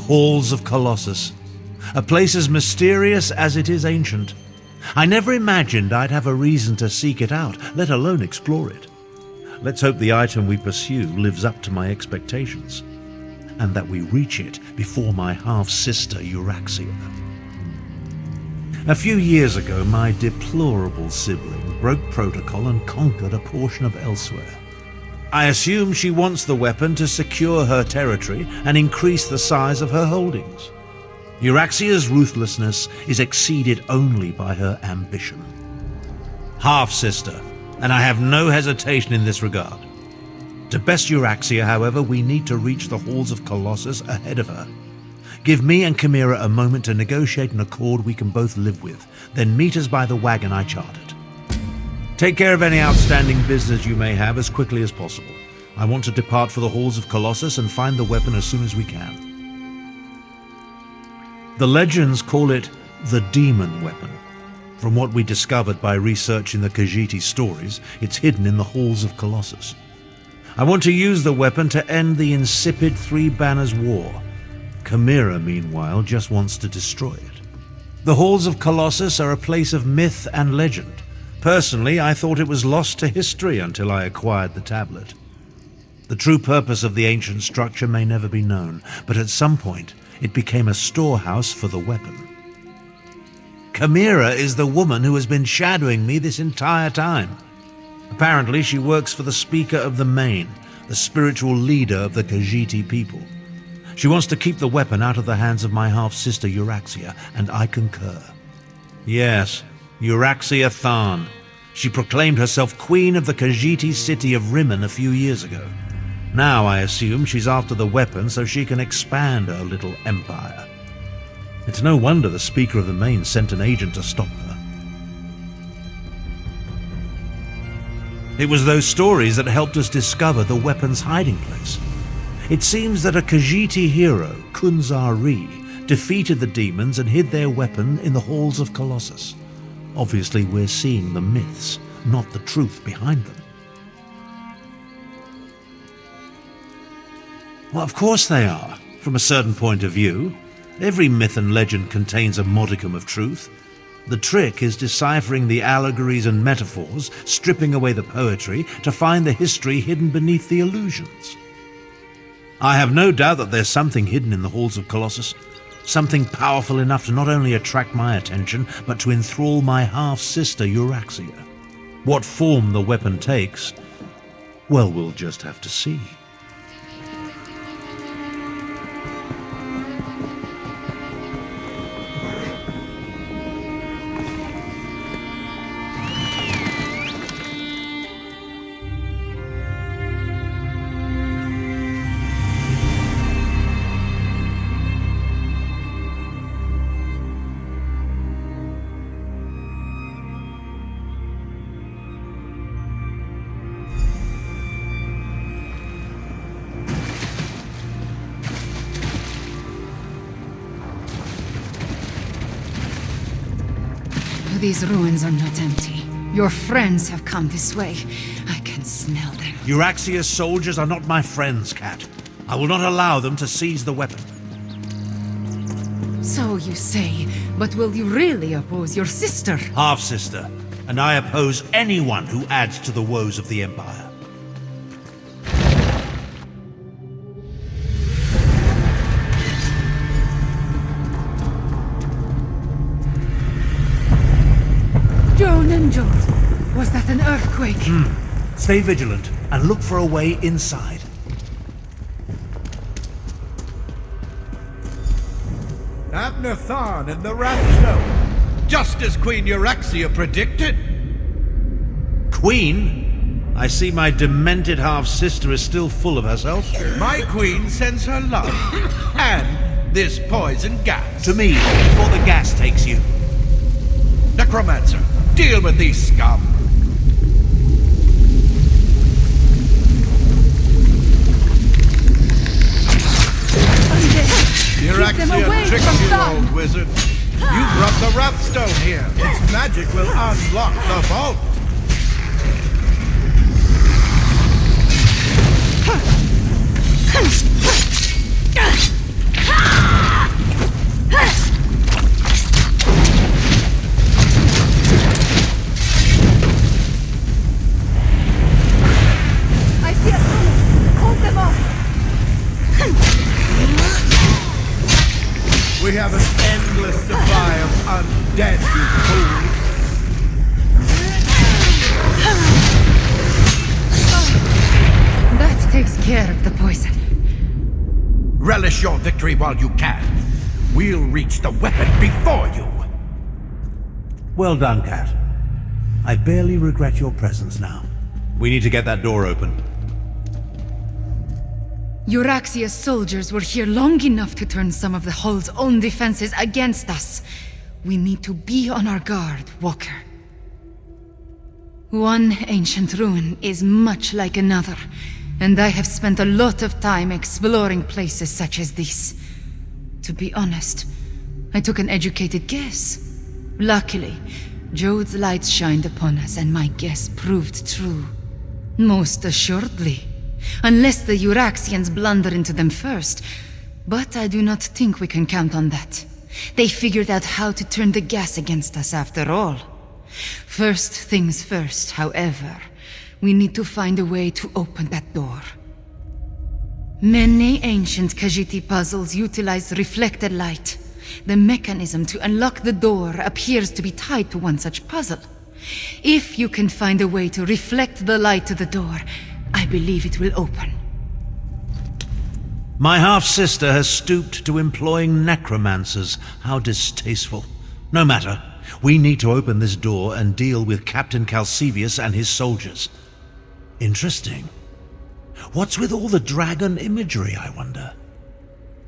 halls of Colossus. A place as mysterious as it is ancient. I never imagined I'd have a reason to seek it out, let alone explore it. Let's hope the item we pursue lives up to my expectations, and that we reach it before my half-sister Euraxia. A few years ago, my deplorable sibling broke protocol and conquered a portion of Elsweyr. I assume she wants the weapon to secure her territory and increase the size of her holdings. Euraxia's ruthlessness is exceeded only by her ambition. Half-sister, and I have no hesitation in this regard. To best Euraxia, however, we need to reach the halls of Colossus ahead of her. Give me and Chimera a moment to negotiate an accord we can both live with, then meet us by the wagon I chartered. Take care of any outstanding business you may have as quickly as possible. I want to depart for the halls of Colossus and find the weapon as soon as we can. The legends call it the demon weapon. From what we discovered by researching the Khajiit stories, it's hidden in the halls of Colossus. I want to use the weapon to end the insipid Three Banners War. Chimera, meanwhile, just wants to destroy it. The halls of Colossus are a place of myth and legend. Personally, I thought it was lost to history until I acquired the tablet. The true purpose of the ancient structure may never be known, but at some point, it became a storehouse for the weapon. Chimera is the woman who has been shadowing me this entire time. Apparently, she works for the Speaker of the Main, the spiritual leader of the Khajiit people. She wants to keep the weapon out of the hands of my half-sister Euraxia, and I concur. Yes, Euraxia Tharn. She proclaimed herself queen of the Khajiit city of Rimmon a few years ago. Now I assume she's after the weapon so she can expand her little empire. It's no wonder the Speaker of the Main sent an agent to stop her. It was those stories that helped us discover the weapon's hiding place. It seems that a Khajiit hero, Kunzari, defeated the demons and hid their weapon in the halls of Colossus. Obviously, we're seeing the myths, not the truth behind them. Well, of course they are, from a certain point of view. Every myth and legend contains a modicum of truth. The trick is deciphering the allegories and metaphors, stripping away the poetry, to find the history hidden beneath the illusions. I have no doubt that there's something hidden in the halls of Colossus, something powerful enough to not only attract my attention, but to enthrall my half-sister Euraxia. What form the weapon takes, well, we'll just have to see. These ruins are not empty. Your friends have come this way. I can smell them. Euraxia's soldiers are not my friends, Cat. I will not allow them to seize the weapon. So you say, but will you really oppose your sister? Half-sister, and I oppose anyone who adds to the woes of the Empire. Was that an earthquake? Stay vigilant and look for a way inside. Abner Tharn and the Wrathstone, just as Queen Euraxia predicted. Queen? I see my demented half-sister is still full of herself. My queen sends her love, and this poison gas. To me, before the gas takes you. Necromancer, deal with these scum. Euraxia tricked you, old wizard. You brought the Wrathstone here. Its magic will unlock the vault. have an endless supply of undead, you fools. That takes care of the poison. Relish your victory while you can. We'll reach the weapon before you. Well done, Cat. I barely regret your presence now. We need to get that door open. Euraxia's soldiers were here long enough to turn some of the Hull's own defenses against us. We need to be on our guard, Walker. One ancient ruin is much like another, and I have spent a lot of time exploring places such as this. To be honest, I took an educated guess. Luckily, Jode's lights shined upon us and my guess proved true. Most assuredly. Unless the Euraxians blunder into them first. But I do not think we can count on that. They figured out how to turn the gas against us after all. First things first, however. We need to find a way to open that door. Many ancient Khajiit puzzles utilize reflected light. The mechanism to unlock the door appears to be tied to one such puzzle. If you can find a way to reflect the light to the door, I believe it will open. My half-sister has stooped to employing necromancers. How distasteful. No matter. We need to open this door and deal with Captain Calcivius and his soldiers. Interesting. What's with all the dragon imagery, I wonder?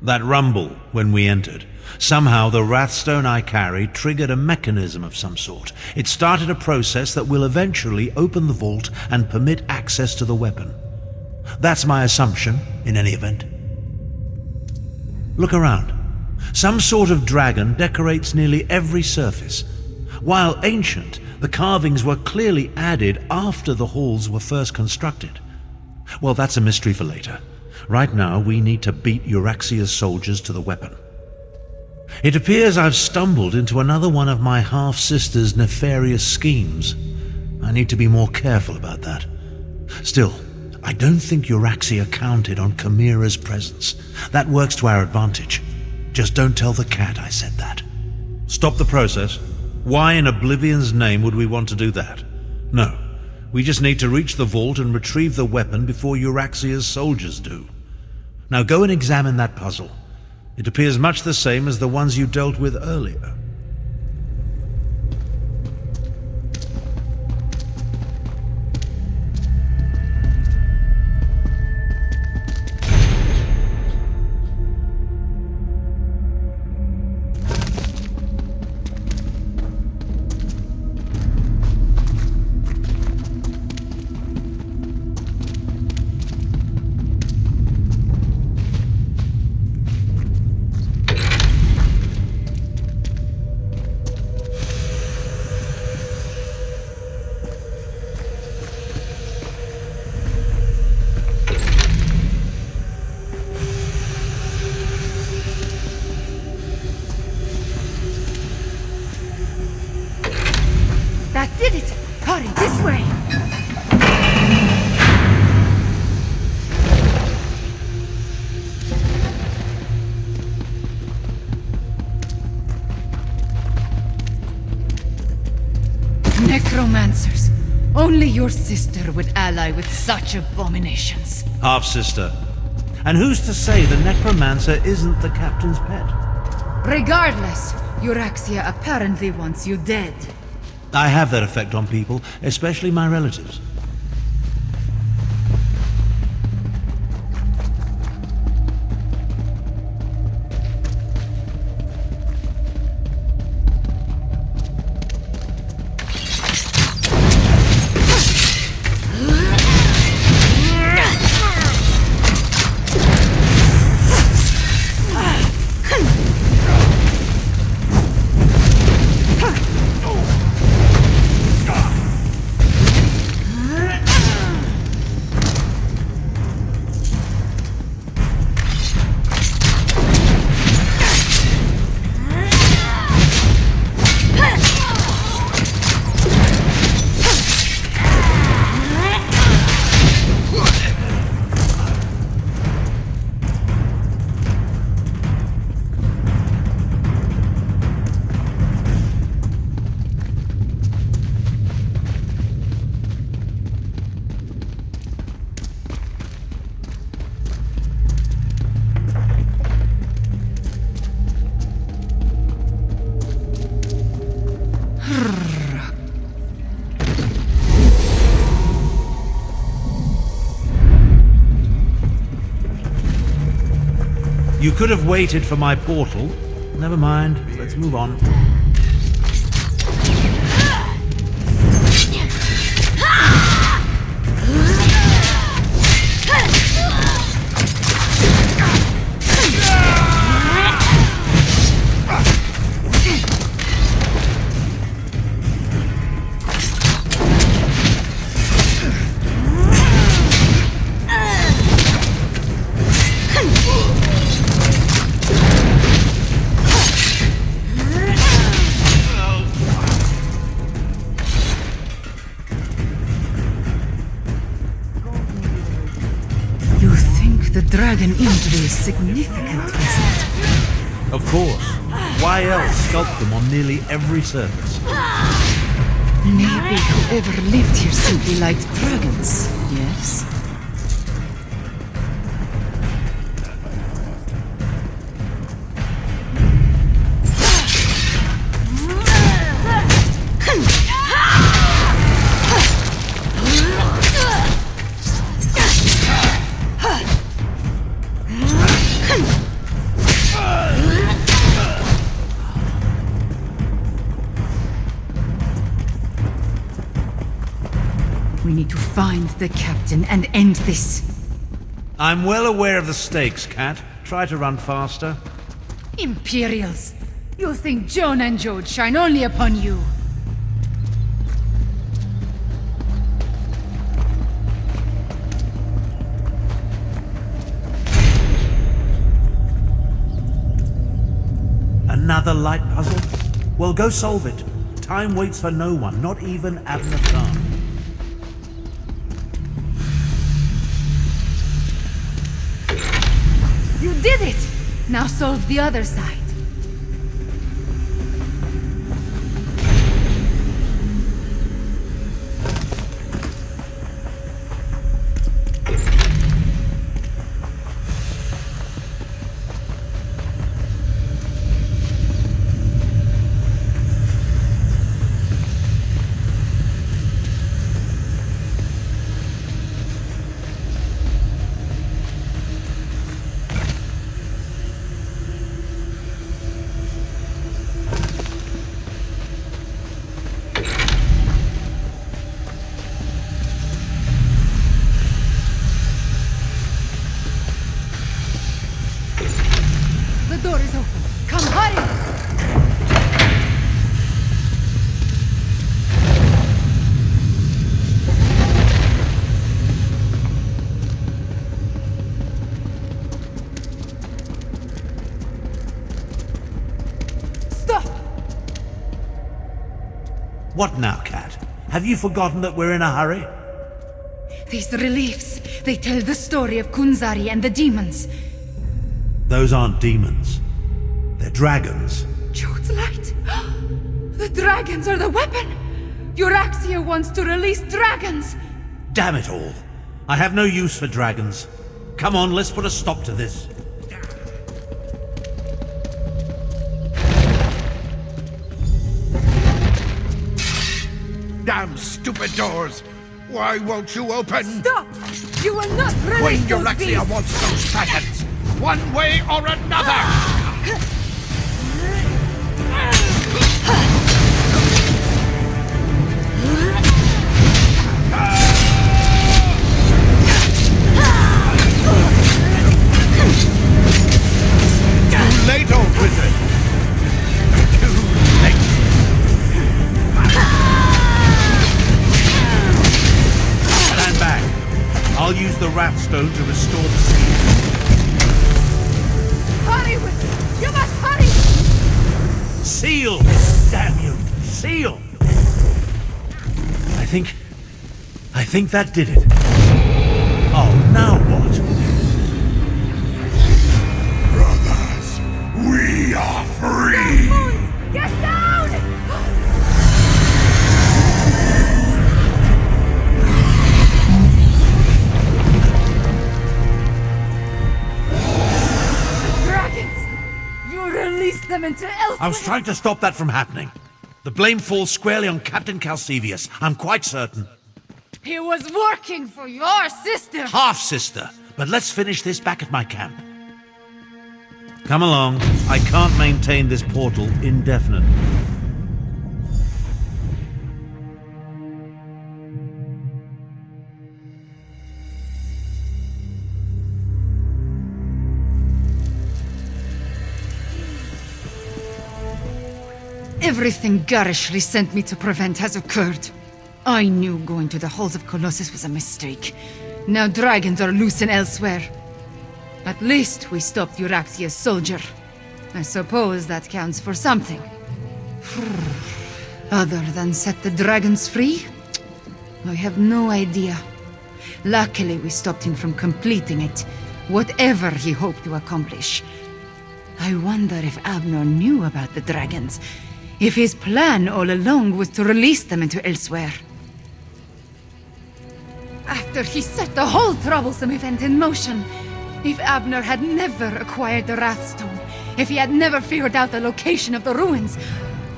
That rumble when we entered. Somehow the Wrathstone I carried triggered a mechanism of some sort. It started a process that will eventually open the vault and permit access to the weapon. That's my assumption, in any event. Look around. Some sort of dragon decorates nearly every surface. While ancient, the carvings were clearly added after the halls were first constructed. Well, that's a mystery for later. Right now, we need to beat Euraxia's soldiers to the weapon. It appears I've stumbled into another one of my half-sister's nefarious schemes. I need to be more careful about that. Still, I don't think Euraxia counted on Chimera's presence. That works to our advantage. Just don't tell the cat I said that. Stop the process? Why in Oblivion's name would we want to do that? No. We just need to reach the vault and retrieve the weapon before Euraxia's soldiers do. Now go and examine that puzzle. It appears much the same as the ones you dealt with earlier. That did it! Hurry, this way! Necromancers. Only your sister would ally with such abominations. Half-sister. And who's to say the necromancer isn't the captain's pet? Regardless, Euraxia apparently wants you dead. I have that effect on people, especially my relatives. You could have waited for my portal. Never mind, let's move on. The dragon injury is significant, isn't it? Of course. Why else sculpt them on nearly every surface? Maybe whoever lived here simply liked dragons, yes? We need to find the captain and end this. I'm well aware of the stakes, Cat. Try to run faster. Imperials! You think Joan and Jode shine only upon you? Another light puzzle? Well, go solve it. Time waits for no one, not even Abner Khan. You did it! Now solve the other side. The door is open. Come, hurry! Stop! What now, Cat? Have you forgotten that we're in a hurry? These reliefs, they tell the story of Kunzari and the demons. Those aren't demons. They're dragons. Jode's light! The dragons are the weapon! Euraxia wants to release dragons! Damn it all. I have no use for dragons. Come on, let's put a stop to this. Damn stupid doors! Why won't you open? Stop! You will not release When those Euraxia beasts! wants those dragons! One way or another! Too late, old wizard! Too late! Stand back. I'll use the Wrathstone to restore the seal. Hurry with it! You must hurry! Seal! Damn you! Seal! I think that did it. Oh, now what? Brothers, we are free! Moon, get down! Dragons! You released them into Elsweyr! I was trying to stop that from happening. The blame falls squarely on Captain Calcevius. I'm quite certain. He was working for your sister! Half-sister. But let's finish this back at my camp. Come along. I can't maintain this portal indefinitely. Everything garishly sent me to prevent has occurred. I knew going to the halls of Colossus was a mistake. Now dragons are loose in Elsweyr. At least we stopped Euraxia's soldier. I suppose that counts for something. Other than set the dragons free? I have no idea. Luckily we stopped him from completing it, whatever he hoped to accomplish. I wonder if Abner knew about the dragons. If his plan all along was to release them into Elsweyr. After he set the whole troublesome event in motion, if Abner had never acquired the Wrathstone, if he had never figured out the location of the ruins,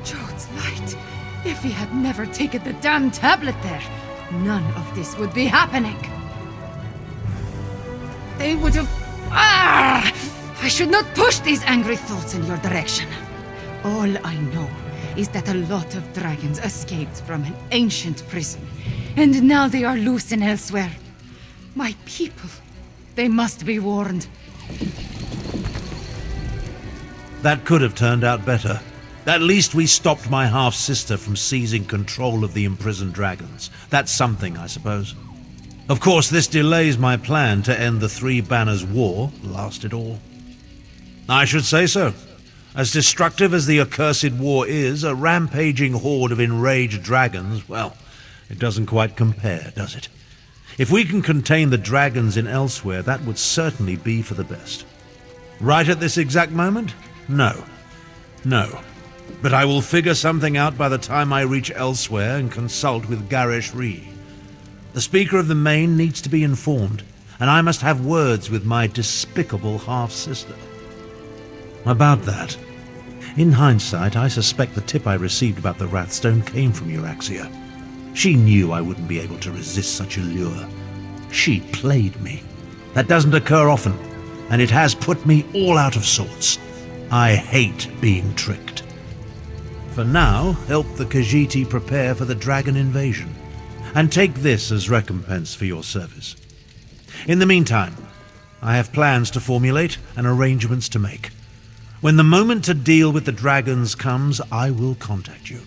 Jode's light, if he had never taken the damn tablet there, none of this would be happening. They would have... I should not push these angry thoughts in your direction. All I know is that a lot of dragons escaped from an ancient prison, and now they are loose in Elsweyr. My people, they must be warned. That could have turned out better. At least we stopped my half-sister from seizing control of the imprisoned dragons. That's something, I suppose. Of course, this delays my plan to end the Three Banners War, last it all. I should say so. As destructive as the accursed war is, a rampaging horde of enraged dragons, well, it doesn't quite compare, does it? If we can contain the dragons in Elsweyr, that would certainly be for the best. Right at this exact moment? No. No. But I will figure something out by the time I reach Elsweyr and consult with Garish Ree. The Speaker of the Main needs to be informed, and I must have words with my despicable half-sister. About that. In hindsight, I suspect the tip I received about the Wrathstone came from Euraxia. She knew I wouldn't be able to resist such a lure. She played me. That doesn't occur often, and it has put me all out of sorts. I hate being tricked. For now, help the Khajiit prepare for the dragon invasion, and take this as recompense for your service. In the meantime, I have plans to formulate and arrangements to make. When the moment to deal with the dragons comes, I will contact you.